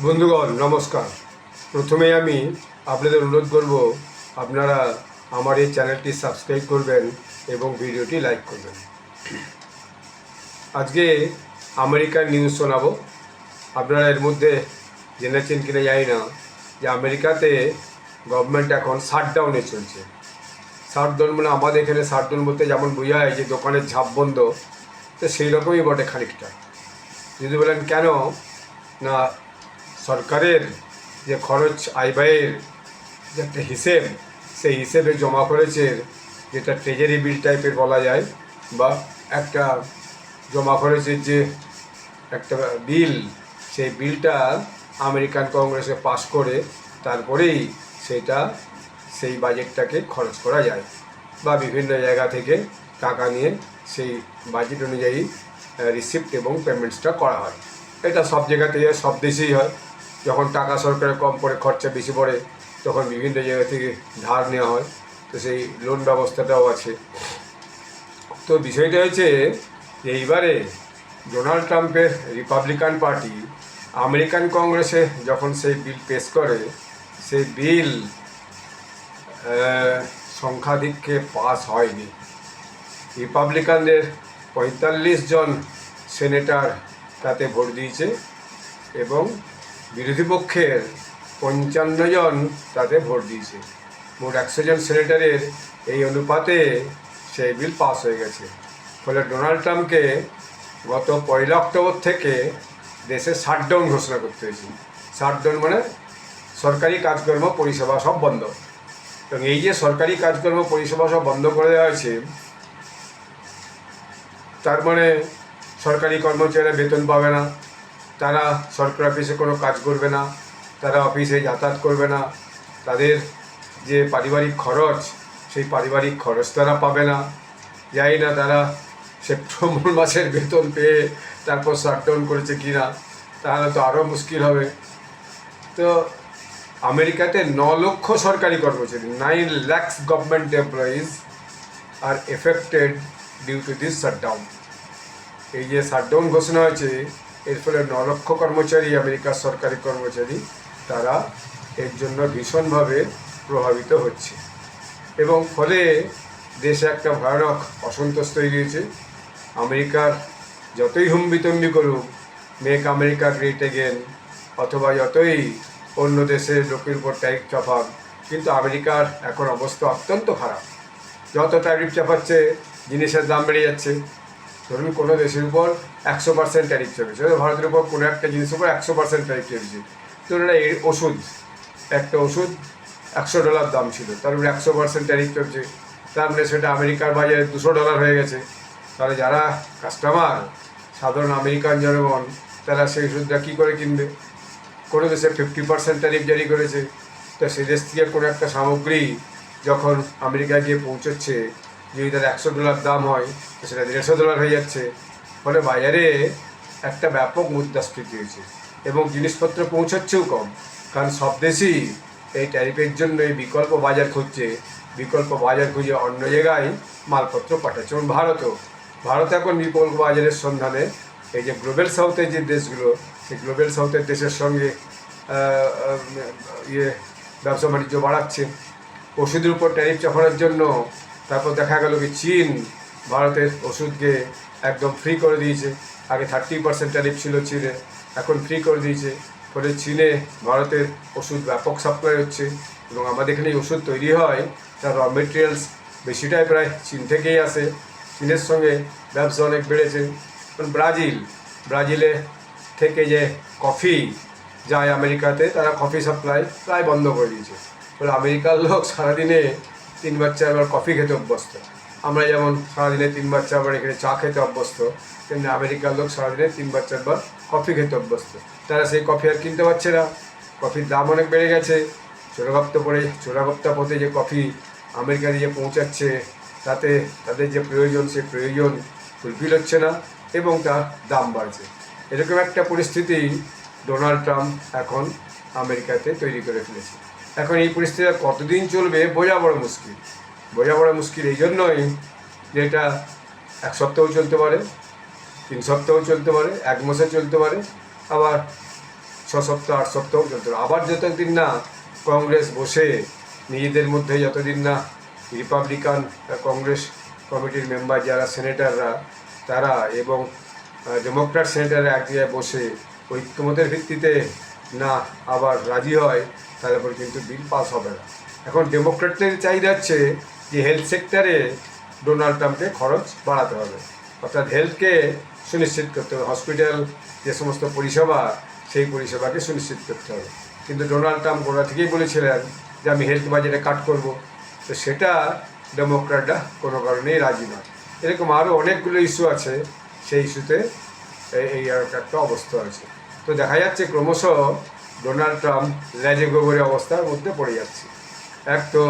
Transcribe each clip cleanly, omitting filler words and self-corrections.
বন্ধুগণ নমস্কার। প্রথমেই আমি আপনাদের অনুরোধ করব আপনারা আমার এই চ্যানেলটি সাবস্ক্রাইব করবেন এবং ভিডিওটি লাইক করবেন। আজকে আমেরিকার নিউজ শোনাবো। আপনারা এর মধ্যে জেনেছেন কিনা জানি না যে আমেরিকাতে গভর্নমেন্ট এখন শাটডাউনে চলছে। শাটডাউন মানে আমাদের এখানে শাটডাউন বলতে যেমন বোঝায় যে দোকানের ঝাঁপ বন্ধ, তো সেই রকমই বটে খানিকটা। যদি বলেন কেন, না সরকারের যে খরচ আয় ব্যয়ের যে একটা হিসেব, সেই হিসেবে জমা করেছে, যেটা ট্রেজারি বিল টাইপের বলা যায়, বা একটা জমা করেছে যে একটা বিল, সেই বিলটা আমেরিকান কংগ্রেসে পাস করে তারপরেই সেই বাজেটটাকে খরচ করা যায়, বা বিভিন্ন জায়গা থেকে টাকা নিয়ে সেই বাজেট অনুযায়ী রিসিপ্ট এবং পেমেন্টসটা করা হয়। এটা সব জায়গাতে সব দেশেই হয়। যখন টাকা সরকারের কম পড়ে, খরচা বেশি পড়ে, তখন বিভিন্ন জায়গা থেকে ধার নেওয়া হয়, তো সেই লোন ব্যবস্থাটাও আছে। তো বিষয়টা হয়েছে যে এইবারে ডোনাল্ড ট্রাম্পের রিপাবলিকান পার্টি আমেরিকান কংগ্রেসে যখন সেই বিল পেশ করে, সেই বিল সংখ্যাধিক্যে পাস হয়নি। রিপাবলিকানদের ৪৫ জন সেনেটর তাতে ভোট দিয়েছে এবং বিরোধী পক্ষের ৫৫ জন তাতে ভোট দিয়েছে। মোট ১০০ জন সেনেটরের এই অনুপাতে সেই বিল পাস হয়ে গেছে। ফলে ডোনাল্ড ট্রাম্পকে গত ১ অক্টোবর থেকে দেশে শাটডাউন ঘোষণা করতে হয়েছে। শাটডাউন মানে সরকারি কাজকর্ম পরিষেবা সব বন্ধ। এবং এই যে সরকারি কাজকর্ম পরিষেবা সব বন্ধ করে দেওয়া হয়েছে, তার মানে সরকারি কর্মচারীরা বেতন পাবে না, তারা সরকারি অফিসে কোনো কাজ করবে না, তারা অফিসে যাতায়াত করবে না, তাদের যে পারিবারিক খরচ, সেই পারিবারিক খরচ তারা পাবে না। জানি না তারা সেপ্টেম্বর মাসের বেতন পেয়ে তারপর শাটডাউন করেছে কি না, তাহলে তো আরও মুশকিল হবে। তো আমেরিকাতে ৯ লক্ষ সরকারি কর্মচারী, 9 lakhs government employees are affected due to this shutdown. এই যে শাটডাউন ঘোষণা হয়েছে, এর ফলে ৯ লক্ষ কর্মচারী, আমেরিকার সরকারি কর্মচারী, তারা এর জন্য ভীষণভাবে প্রভাবিত হচ্ছে। এবং ফলে দেশে একটা ভয়ানক অসন্তোষ তৈরি হয়েছে। আমেরিকার যতই হুম্বিতম্বি করুক, মেক আমেরিকা গ্রেট এগেন, অথবা যতই অন্য দেশের লোকের উপর ট্যারিফ চাপাক, কিন্তু আমেরিকার এখন অবস্থা অত্যন্ত খারাপ। যত ট্যারিফ চাপাচ্ছে, জিনিসের দাম বেড়ে যাচ্ছে। ধরুন কোনো দেশের উপর ১০০% ট্যারিফ চেপেছে, ভারতের উপর কোনো একটা জিনিসের উপর ১০০% ট্যারিফ চেপেছে। ধরুন এই একটা ওষুধ $১০০ দাম ছিল, তার উপরে ১০০% ট্যারিফ চলছে, তার মানে সেটা আমেরিকার বাজারে $২০০ হয়ে গেছে। তাহলে যারা কাস্টমার, সাধারণ আমেরিকান জনগণ, তারা সেই ওষুধটা কী করে কিনবে? কোনো দেশে 50% ট্যারিফ জারি করেছে, তো সেই দেশ থেকে কোনো একটা সামগ্রী যখন আমেরিকায় গিয়ে পৌঁছচ্ছে, যদি তার $১০০ দাম হয়, তো সেটা $১৫০ হয়ে যাচ্ছে। ফলে বাজারে একটা ব্যাপক মুদ্রাস্ফীতি হয়েছে এবং জিনিসপত্র পৌঁছাচ্ছেও কম, কারণ সব দেশই এই ট্যারিফের জন্য এই বিকল্প বাজার খুঁজছে। বিকল্প বাজার খুঁজে অন্য জায়গায় মালপত্র পাঠাচ্ছে। যেমন ভারত এখন বিকল্প বাজারের সন্ধানে এই যে গ্লোবাল সাউথের যে দেশগুলো, সেই গ্লোবাল সাউথের দেশের সঙ্গে ব্যবসা বাণিজ্য বাড়াচ্ছে ওষুধের উপর ট্যারিফ চাপানোর জন্য। তারপর দেখা গেল কি চীন ভারতের ওষুধকে একদম ফ্রি করে দিয়েছে। আগে 30% ট্যারিফ ছিল চীনে, এখন ফ্রি করে দিয়েছে। ফলে চীনে ভারতের ওষুধ ব্যাপক সাপ্লাই হচ্ছে এবং আমাদের এখানে ওষুধ তৈরি হয়, তার র মেটেরিয়ালস বেশিটাই প্রায় চীন থেকেই আসে। চীনের সঙ্গে ব্যবসা অনেক বেড়েছে। ব্রাজিলে থেকে যে কফি যায় আমেরিকাতে, তারা কফি সাপ্লাই প্রায় বন্ধ করে দিয়েছে। ফলে আমেরিকার লোক সারাদিনে 3-4 কফি খেতে অভ্যস্ত। আমরা যেমন সারাদিনে 3-4 এখানে চা খেতে অভ্যস্ত, তেমনি আমেরিকার লোক সারাদিনে 3-4 কফি খেতে অভ্যস্ত। তারা সেই কফি আর কিনতে পারছে না, কফির দাম অনেক বেড়ে গেছে। চোরাগোপ্তা পথে যে কফি আমেরিকা দিয়ে পৌঁছাচ্ছে, তাতে তাদের যে প্রয়োজন, সেই প্রয়োজন ফুলফিল হচ্ছে না এবং তার দাম বাড়ছে। এরকম একটা পরিস্থিতি ডোনাল্ড ট্রাম্প এখন আমেরিকাতে তৈরি করে ফেলেছে। এখন এই পরিস্থিতি কতদিন চলবে বোঝা বড় মুশকিল। এই জন্যই যে এটা 1 সপ্তাহ চলতে পারে, 3 সপ্তাহ চলতে পারে, 1 মাসে চলতে পারে, আবার সপ্তাহ 8 সপ্তাহ চলতে হবে। আবার যতদিন না কংগ্রেস বসে নিজেদের মধ্যে, যতদিন না রিপাবলিকান কংগ্রেস কমিটির মেম্বার যারা সেনেটাররা তারা এবং ডেমোক্র্যাট সেনেটাররা এক জায়গায় বসে ঐক্যমতের ভিত্তিতে না আবার রাজি হয়, তারপর কিন্তু বিল পাস হবে না। এখন ডেমোক্র্যাটদের চাহিদা হচ্ছে যে হেলথ সেক্টরে ডোনাল্ড ট্রাম্পকে খরচ বাড়াতে হবে, অর্থাৎ হেলথকে সুনিশ্চিত করতে হবে, হসপিটাল যে সমস্ত পরিষেবা সেই পরিষেবাকে সুনিশ্চিত করতে হবে। কিন্তু ডোনাল্ড ট্রাম্প গোড়া থেকেই বলেছিলেন যে আমি হেলথ বাজেটে কাট করব, তো সেটা ডেমোক্র্যাটরা কোনো কারণেই রাজি নয়। এরকম আরও অনেকগুলো ইস্যু আছে, সেই ইস্যুতে এই একটা অবস্থা আছে। তো দেখা যাচ্ছে ক্রমশ ডোনাল্ড ট্রাম্প লেজে গোবরে অবস্থার মধ্যে পড়ে যাচ্ছে। এক তো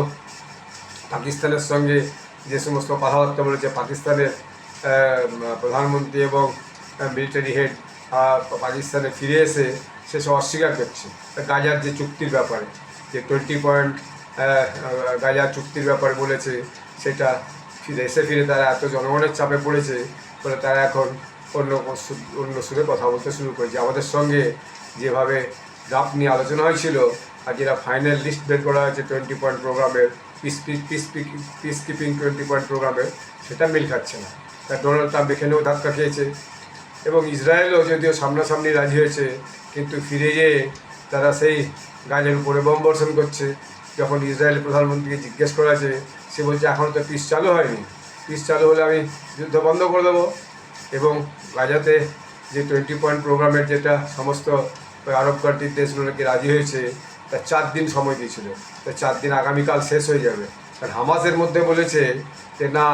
পাকিস্তানের সঙ্গে যে সমস্ত কথাবার্তা বলেছে, পাকিস্তানের প্রধানমন্ত্রী এবং মিলিটারি হেড পাকিস্তানে ফিরে এসে সেসব অস্বীকার করছে গাজার যে চুক্তির ব্যাপারে, যে 20 পয়েন্ট গাজার চুক্তির ব্যাপারে বলেছে, সেটা ফিরে তারা এত জনগণের চাপে পড়েছে বলে তারা এখন অন্য সুরে কথা বলতে শুরু করেছে। আমাদের সঙ্গে যেভাবে ড্রাফট নিয়ে আলোচনা হয়েছিল আর যেটা ফাইনাল লিস্ট বের করা হয়েছে 20 পয়েন্ট প্রোগ্রামের, পিস কিপিং 20 পয়েন্ট প্রোগ্রামের, সেটা মিল খাচ্ছে না। তা ডোনাল্ড ট্রাম্প এখানেও ধাক্কা খেয়েছে এবং ইসরায়েলও যদিও সামনাসামনি রাজি হয়েছে, কিন্তু ফিরে গিয়ে তারা সেই গাজার উপরে বোম বর্ষণ করছে। যখন ইসরায়েল প্রধানমন্ত্রীকে জিজ্ঞেস করা আছে, সে বলছে এখনও তো পিস চালু হয়নি, পিস চালু হলে আমি যুদ্ধ বন্ধ করে দেবো। এবং গাজাতে যে 20 পয়েন্ট প্রোগ্রামের যেটা সমস্ত আরব কান্ট্রির দেশগুলোকে রাজি হয়েছে, তার 4 দিন সময় দিয়েছিল, তা 4 দিন আগামীকাল শেষ হয়ে যাবে। আর হামাসের মধ্যে বলেছে যে না,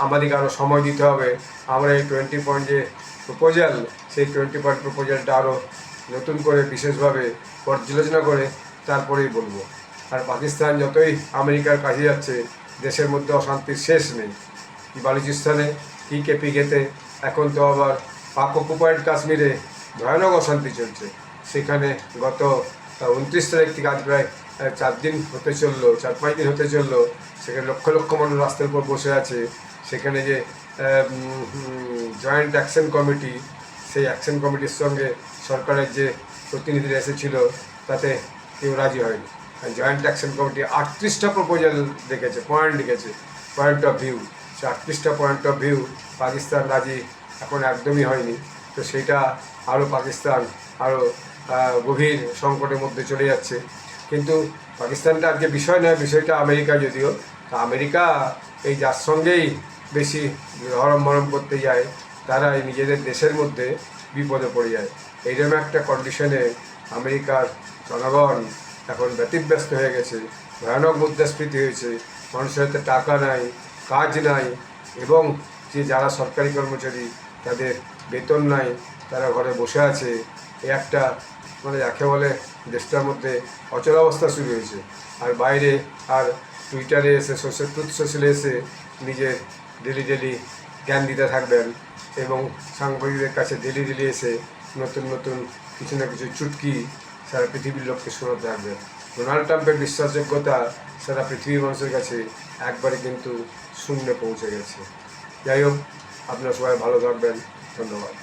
আমাদেরকে আরও সময় দিতে হবে, আমরা এই 20 পয়েন্ট যে প্রপোজাল, সেই 20 পয়েন্ট প্রপোজালটা আরও নতুন করে বিশেষভাবে পর্যালোচনা করে তারপরেই বলবো। আর পাকিস্তান যতই আমেরিকার কাছে যাচ্ছে, দেশের মধ্যে অশান্তির শেষ নেই। কি বালুচিস্তানে, কি কেপিকেতে, এখন তো আবার পাক অকুপায়েড কাশ্মীরে ভয়ানক অশান্তি চলছে। সেখানে গত 29 তারিখ থেকে আজ প্রায় 4 দিন হতে চললো, 4-5 দিন হতে চললো, সেখানে লক্ষ লক্ষ মানুষ রাস্তার উপর বসে আছে। সেখানে যে জয়েন্ট অ্যাকশন কমিটি, সেই অ্যাকশন কমিটির সঙ্গে সরকারের যে প্রতিনিধিরা এসেছিল তাতে কেউ রাজি হয়নি। জয়েন্ট অ্যাকশন কমিটি 38টা প্রপোজাল রেখেছে, পয়েন্ট লিখেছে, পয়েন্ট অফ ভিউ। সে 38টা পয়েন্ট অফ ভিউ পাকিস্তান রাজি এখন একদমই হয়নি। তো সেটা আরও পাকিস্তান আরও গভীর সংকটের মধ্যে চলে যাচ্ছে। কিন্তু পাকিস্তানটা আজকে বিষয় নয়, বিষয়টা আমেরিকা। যদিও তা আমেরিকা এই যার সঙ্গেই বেশি হরম মরম করতে যায়, তারা এই নিজেদের দেশের মধ্যে বিপদে পড়ে যায়। এইরকম একটা কন্ডিশনে আমেরিকার জনগণ এখন ব্যতিব্যস্ত হয়ে গেছে, ভয়ানক মুদ্রাস্ফীতি হয়েছে, মানুষের হাতে টাকা নাই, কাজ নাই, এবং যারা সরকারি কর্মচারী তাদের বেতন নাই, তারা ঘরে বসে আছে। একটা যাকে বলে দেশটার মধ্যে অচলাবস্থা শুরু হয়েছে। আর বাইরে আর টুইটারে এসে ট্রুথ সোশ্যালে এসে নিজের ডেলি জ্ঞান দিতে থাকবেন এবং সাংবাদিকদের কাছে ডেলি এসে নতুন নতুন কিছু না কিছু চুটকি সারা পৃথিবীর লোককে শোনাতে থাকবেন। ডোনাল্ড ট্রাম্পের বিশ্বাসযোগ্যতা সারা পৃথিবীর মানুষের কাছে একবারে কিন্তু শূন্যে পৌঁছে গেছে। যাই হোক, আপনারা সবাই ভালো থাকবেন। ধন্যবাদ।